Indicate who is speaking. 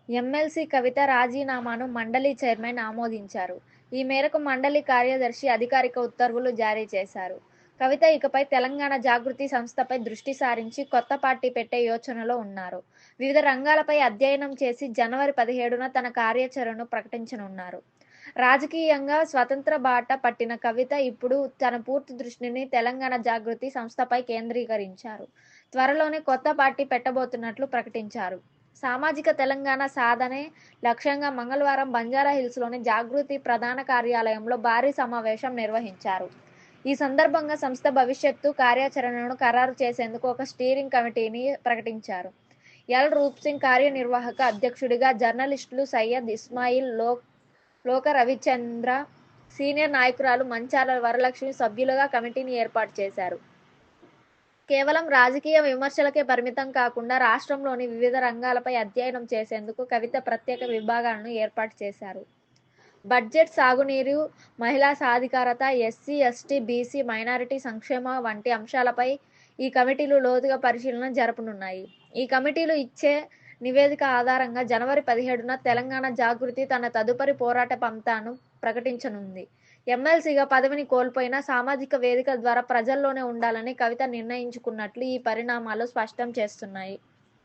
Speaker 1: MLC కవిత రాజీనామాను మండలి chairman ఆమోదించారు. ఈ మేరకు మండలి కార్యదర్శి అధికారిక ఉత్తర్వులు జారీ చేశారు. కవిత ఇకపై తెలంగాణ జాగృతి సంస్థపై దృష్టి సారించి కొత్త పార్టీ పెట్టే యోచనలో ఉన్నారు. వివిధ రంగాలపై అధ్యయనం చేసి జనవరి 17న తన కార్యాచరణను ప్రకటించనున్నారు. రాజకీయంగా స్వతంత్ర బాట పట్టిన కవిత ఇప్పుడు తన పూర్తి దృష్టిని తెలంగాణ జాగృతి సంస్థపై కేంద్రీకరించారు. త్వరలోనే కొత్త పార్టీ పెట్టబోతున్నట్లు ప్రకటించారు. సామాజిక తెలంగాణ సాధనే లక్ష్యంగా మంగళవారం బంజారాహిల్స్లోని జాగృతి ప్రధాన కార్యాలయంలో భారీ సమావేశం నిర్వహించారు. ఈ సందర్భంగా సంస్థ భవిష్యత్తు కార్యాచరణను ఖరారు చేసేందుకు ఒక స్టీరింగ్ కమిటీని ప్రకటించారు. ఎల్. రూప్ సింగ్ కార్యనిర్వాహక అధ్యక్షుడిగా, జర్నలిస్టులు సయ్యద్ ఇస్మాయిల్, లోక రవిచంద్ర, సీనియర్ నాయకురాలు మంచాల వరలక్ష్మి సభ్యులుగా కమిటీని ఏర్పాటు చేశారు. కేవలం రాజకీయ విమర్శలకే పరిమితం కాకుండా రాష్ట్రంలోని వివిధ రంగాలపై అధ్యయనం చేసేందుకు కవిత ప్రత్యేక విభాగాలను ఏర్పాటు చేశారు. బడ్జెట్, సాగునీరు, మహిళా సాధికారత, ఎస్సీ, ఎస్టీ, బీసీ, మైనారిటీ సంక్షేమ వంటి అంశాలపై ఈ కమిటీలు లోతుగా పరిశీలన జరపనున్నాయి. ఈ కమిటీలు ఇచ్చే నివేదిక ఆధారంగా జనవరి 17న తెలంగాణ జాగృతి తన తదుపరి పోరాట పంథాను ప్రకటించనుంది. ఎమ్మెల్సీగా పదవిని కోల్పోయినా సామాజిక వేదిక ద్వారా ప్రజల్లోనే ఉండాలని కవిత నిర్ణయించుకున్నట్లు ఈ పరిణామాలు స్పష్టం చేస్తున్నాయి.